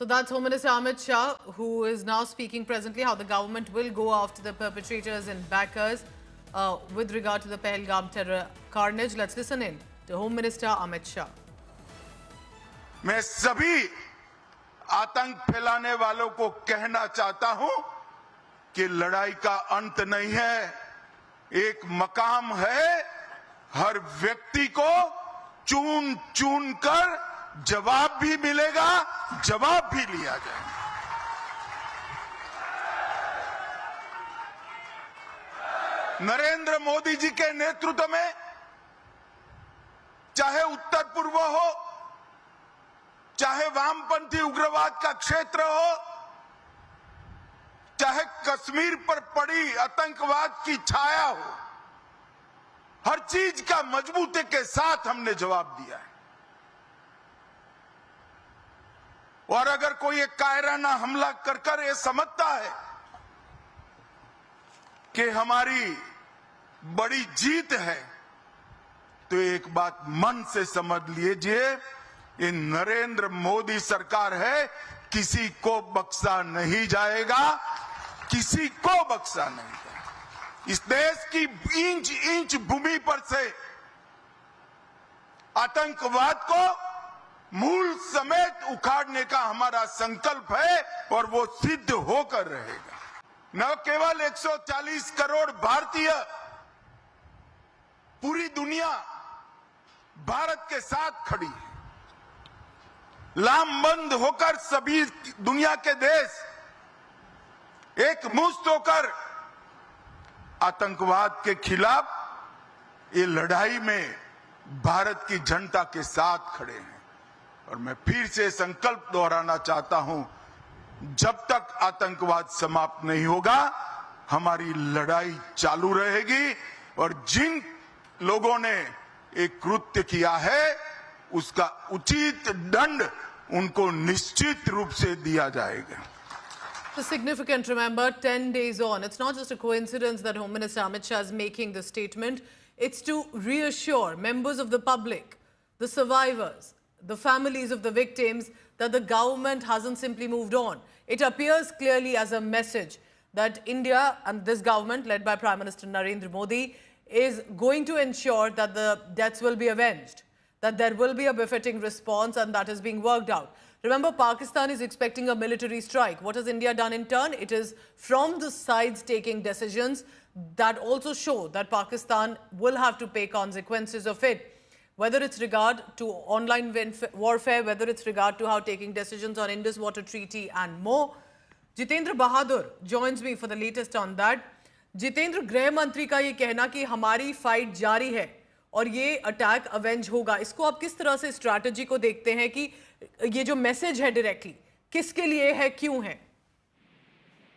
So that's Home Minister Amit Shah, who is now speaking presently how the government will go after the perpetrators and backers with regard to the Pahalgam terror carnage. Let's listen in to Home Minister Amit Shah. मैं सभी आतंक फैलाने वालों को कहना चाहता हूं कि लड़ाई का अंत नहीं है, एक मकाम है। हर व्यक्ति को चुन चुन कर जवाब भी मिलेगा, जवाब भी लिया जाएगा। नरेंद्र मोदी जी के नेतृत्व में चाहे उत्तर पूर्व हो, चाहे वामपंथी उग्रवाद का क्षेत्र हो, चाहे कश्मीर पर पड़ी आतंकवाद की छाया हो, हर चीज का मजबूती के साथ हमने जवाब दिया है। और अगर कोई एक कायराना हमला कर कर ये समझता है कि हमारी बड़ी जीत है, तो एक बात मन से समझ लीजिए, ये नरेंद्र मोदी सरकार है, किसी को बख्शा नहीं जाएगा, किसी को बख्शा नहीं जाएगा। इस देश की इंच इंच भूमि पर से आतंकवाद को मूल समेत उखाड़ने का हमारा संकल्प है और वो सिद्ध होकर रहेगा। न केवल 140 करोड़ भारतीय, पूरी दुनिया भारत के साथ खड़ी है। लामबंद होकर सभी दुनिया के देश एक मुश्त होकर आतंकवाद के खिलाफ ये लड़ाई में भारत की जनता के साथ खड़े हैं। और मैं फिर से संकल्प दोहराना चाहता हूं, जब तक आतंकवाद समाप्त नहीं होगा, हमारी लड़ाई चालू रहेगी। और जिन लोगों ने एक कृत्य किया है, उसका उचित दंड उनको निश्चित रूप से दिया जाएगा। So significant, remember, 10 days on. It's not just a coincidence that Home Minister Amit Shah is making the statement. It's to reassure members of the public, the survivors, the families of the victims, that the government hasn't simply moved on. It appears clearly as a message that India and this government, led by Prime Minister Narendra Modi, is going to ensure that the deaths will be avenged, that there will be a befitting response, and that is being worked out. Remember, Pakistan is expecting a military strike. What has India done in turn? It is from the sides taking decisions that also show that Pakistan will have to pay consequences of it. Whether it's regard to online warfare, whether it's regard to how taking decisions on Indus Water Treaty and more. Jitendra Bahadur joins me for the latest on that. Jitendra, गृह मंत्री का ये कहना कि हमारी fight जारी है और ये अटैक अवेंज होगा, इसको आप किस तरह से स्ट्रैटेजी को देखते हैं कि ये जो मैसेज है डायरेक्टली किसके लिए है, क्यों है?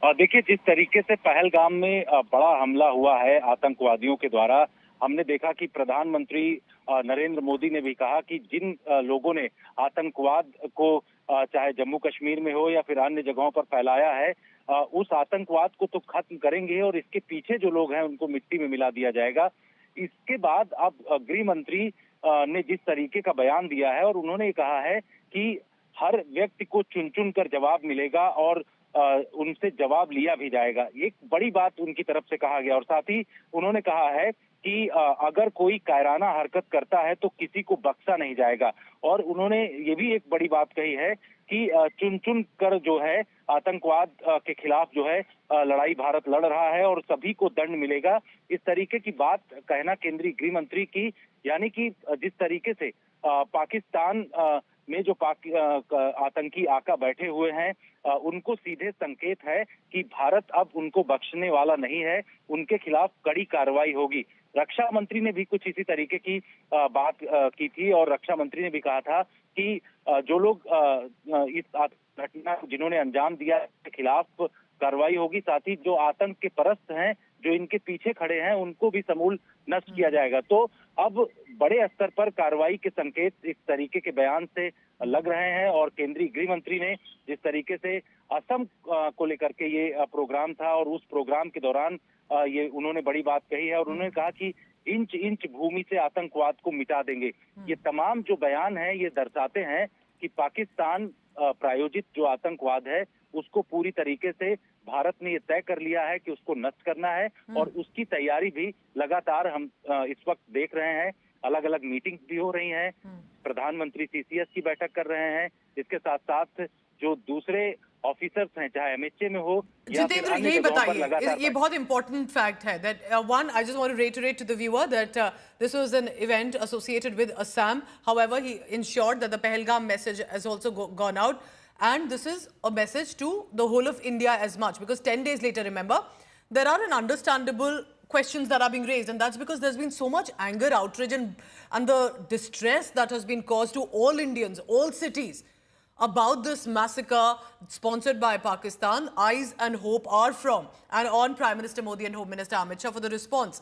देखिए, जिस तरीके से पहलगाम में बड़ा हमला हुआ है आतंकवादियों के द्वारा, हमने देखा कि प्रधानमंत्री नरेंद्र मोदी ने भी कहा कि जिन लोगों ने आतंकवाद को चाहे जम्मू कश्मीर में हो या फिर अन्य जगहों पर फैलाया है, उस आतंकवाद को तो खत्म करेंगे और इसके पीछे जो लोग हैं उनको मिट्टी में मिला दिया जाएगा। इसके बाद अब गृह मंत्री ने जिस तरीके का बयान दिया है और उन्होंने कहा है कि हर व्यक्ति को चुन चुन कर जवाब मिलेगा और उनसे जवाब लिया भी जाएगा, एक बड़ी बात उनकी तरफ से कहा गया। और साथ ही उन्होंने कहा है कि अगर कोई कायराना हरकत करता है तो किसी को बख्शा नहीं जाएगा। और उन्होंने ये भी एक बड़ी बात कही है कि चुन चुन कर जो है आतंकवाद के खिलाफ जो है लड़ाई भारत लड़ रहा है और सभी को दंड मिलेगा। इस तरीके की बात कहना केंद्रीय गृह मंत्री की, यानी कि जिस तरीके से पाकिस्तान में जो आतंकी आका बैठे हुए हैं, उनको सीधे संकेत है कि भारत अब उनको बख्शने वाला नहीं है, उनके खिलाफ कड़ी कार्रवाई होगी। रक्षा मंत्री ने भी कुछ इसी तरीके की बात की थी और रक्षा मंत्री ने भी कहा था कि जो लोग इस घटना जिन्होंने अंजाम दिया के खिलाफ कार्रवाई होगी, साथ ही जो आतंक के परस्त हैं, जो इनके पीछे खड़े हैं, उनको भी समूल नष्ट किया जाएगा। तो अब बड़े स्तर पर कार्रवाई के संकेत इस तरीके के बयान से लग रहे हैं। और केंद्रीय गृह मंत्री ने जिस तरीके से असम को लेकर के ये प्रोग्राम था और उस प्रोग्राम के दौरान ये उन्होंने बड़ी बात कही है और उन्होंने कहा कि इंच इंच भूमि से आतंकवाद को मिटा देंगे। ये तमाम जो बयान है ये दर्शाते हैं कि पाकिस्तान प्रायोजित जो आतंकवाद है उसको पूरी तरीके से भारत ने ये तय कर लिया है कि उसको नष्ट करना है और उसकी तैयारी भी लगातार हम इस वक्त देख रहे हैं। अलग अलग मीटिंग्स भी हो रही हैं, प्रधानमंत्री सीसीएस की बैठक कर रहे हैं, इसके साथ साथ जो दूसरे ऑफिसर्स हैं चाहे एमएचए में हो या फिर जितेंद्र, अन्य यही जगहों पर बताइए, लगातार ये बहुत इंपॉर्टेंट फैक्ट है that one, I just want to reiterate to the viewer that this was an event associated with Assam. However, he ensured that the Pahalgam message has also gone out, and this is a message to the whole of India as much, because 10 days later, remember, there are an understandable questions that are being raised, and that's because there's been so much anger, outrage, and the distress that has been caused to all Indians, all cities, about this massacre sponsored by Pakistan. Eyes and hope are from and on Prime Minister Modi and Home Minister Amit Shah for the response.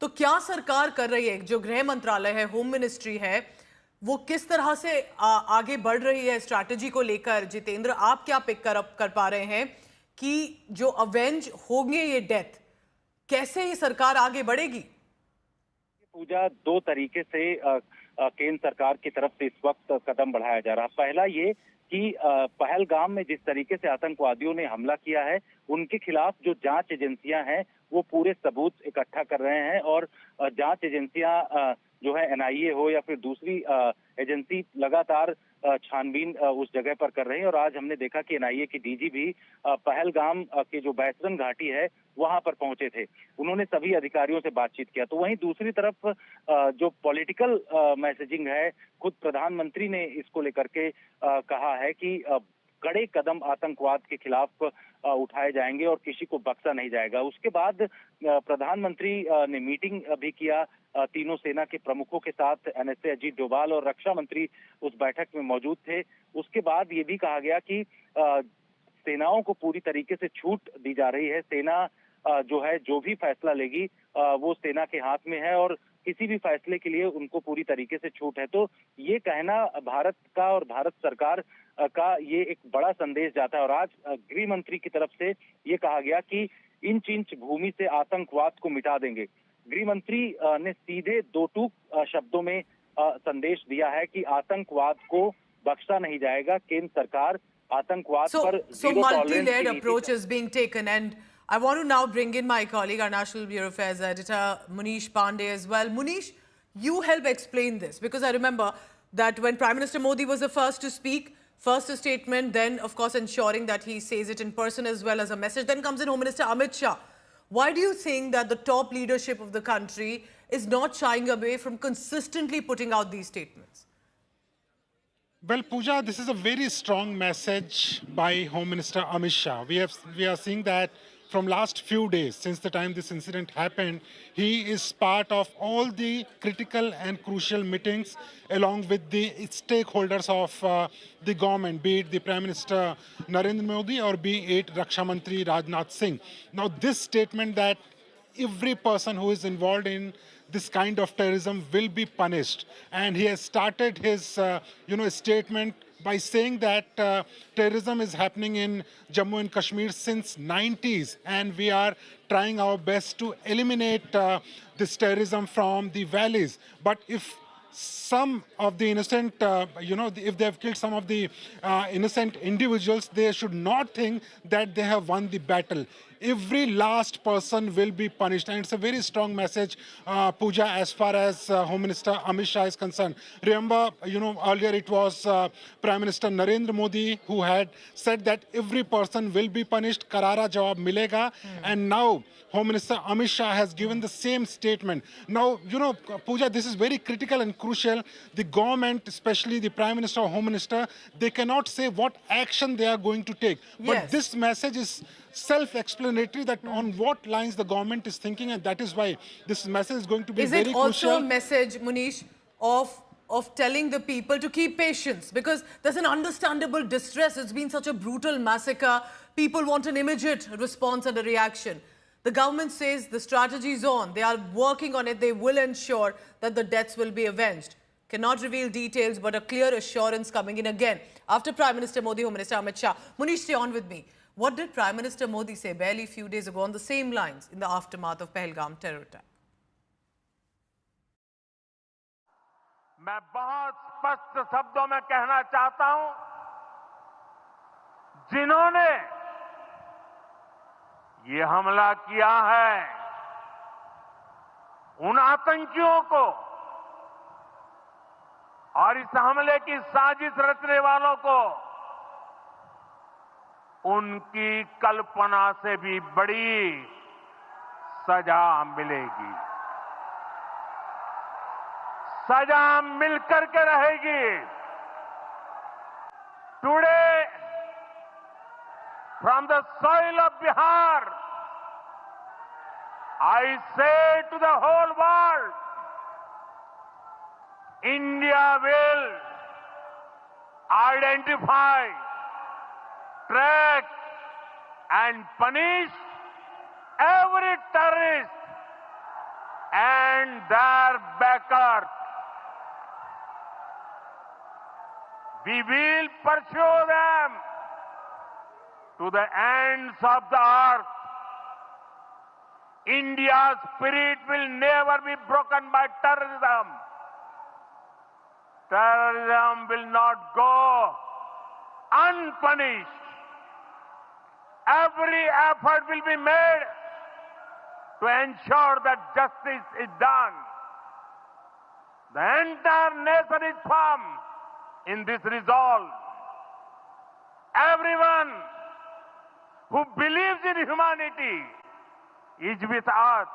तो क्या सरकार कर रही है, जो गृह मंत्रालय है, होम मिनिस्ट्री है, वो किस तरह से आगे बढ़ रही है स्ट्रैटेजी को लेकर? जितेंद्र, आप क्या पिक कर पा रहे हैं कि जो अवेंज होंगे ये डेथ, कैसे ये सरकार आगे बढ़ेगी? पूजा, दो तरीके से केंद्र सरकार की तरफ से इस वक्त कदम बढ़ाया जा रहा है। पहला ये कि पहलगाम में जिस तरीके से आतंकवादियों ने हमला किया है, उनके खिलाफ जो जांच एजेंसियां हैं वो पूरे सबूत इकट्ठा कर रहे हैं और जांच एजेंसियां जो है एनआईए हो या फिर दूसरी एजेंसी लगातार छानबीन उस जगह पर कर रही है। और आज हमने देखा कि एनआईए की डीजी भी पहलगाम के जो बैसरन घाटी है वहां पर पहुंचे थे, उन्होंने सभी अधिकारियों से बातचीत किया। तो वहीं दूसरी तरफ जो पॉलिटिकल मैसेजिंग है, खुद प्रधानमंत्री ने इसको लेकर के कहा है कि कड़े कदम आतंकवाद के खिलाफ उठाए जाएंगे और किसी को बख्शा नहीं जाएगा। उसके बाद प्रधानमंत्री ने मीटिंग भी किया तीनों सेना के प्रमुखों के साथ। एनएसए अजीत डोभाल और रक्षा मंत्री उस बैठक में मौजूद थे। उसके बाद ये भी कहा गया कि सेनाओं को पूरी तरीके से छूट दी जा रही है। सेना जो है जो भी फैसला लेगी वो सेना के हाथ में है और किसी भी फैसले के लिए उनको पूरी तरीके से छूट है। तो ये कहना भारत का और भारत सरकार का ये एक बड़ा संदेश जाता है। और आज गृह मंत्री की तरफ से ये कहा गया कि इंच इंच भूमि से आतंकवाद को मिटा देंगे। गृह मंत्री ने सीधे दो टूक शब्दों में संदेश दिया है कि आतंकवाद को बख्शा नहीं जाएगा। केंद्र सरकार आतंकवाद पर जीरो टॉलरेंस की multi-layered नीति approach is being taken, and I want to now bring in my colleague, our National Bureau Affairs editor, Munish Pandey as well. Munish, you help explain this, because I remember that when Prime Minister Modi was the first to speak, first a statement, then of course ensuring that he says it in person as well as a message, then comes in Home Minister Amit Shah. Why do you think that the top leadership of the country is not shying away from consistently putting out these statements? Well, Pooja, this is a very strong message by Home Minister Amit Shah. We are seeing that from last few days, since the time this incident happened, he is part of all the critical and crucial meetings along with the stakeholders of the government, be it the Prime Minister Narendra Modi or be it Raksha Mantri Rajnath Singh. Now, this statement that every person who is involved in this kind of terrorism will be punished. And he has started his statement by saying that terrorism is happening in Jammu and Kashmir since 90s, and we are trying our best to eliminate this terrorism from the valleys. But if some of the innocent, if they have killed some of the innocent individuals, they should not think that they have won the battle. Every last person will be punished. And it's a very strong message, Pooja, as far as Home Minister Amit Shah is concerned. Remember, earlier it was Prime Minister Narendra Modi who had said that every person will be punished, karara jawab milega. And now Home Minister Amit Shah has given the same statement. Now, Pooja, this is very critical and crucial. The government, especially the Prime Minister or Home Minister, they cannot say what action they are going to take. Yes. But this message is self-explanatory that on what lines the government is thinking, and that is why this message is going to be very crucial. Is it also a message, Munish, of telling the people to keep patience? Because there's an understandable distress. It's been such a brutal massacre. People want an immediate response and a reaction. The government says the strategy is on. They are working on it. They will ensure that the deaths will be avenged. Cannot reveal details, but a clear assurance coming in again after Prime Minister Modi, Home Minister Amit Shah. Munish, stay on with me. What did Prime Minister Modi say barely a few days ago on the same lines in the aftermath of Pahalgam terror attack? मैं बहुत स्पष्ट शब्दों में कहना चाहता हूं जिन्होंने ये हमला किया है, उन आतंकियों को और इस हमले की साजिश रचने वालों को उनकी कल्पना से भी बड़ी सजा मिलेगी। सजा मिलकर के रहेगी। Today from the soil of Bihar, I say to the whole world, India will identify, track and punish every terrorist and their backers. We will pursue them to the ends of the earth. India's spirit will never be broken by terrorism. Terrorism will not go unpunished. Every effort will be made to ensure that justice is done. The entire nation is firm in this resolve. Everyone who believes in humanity is with us.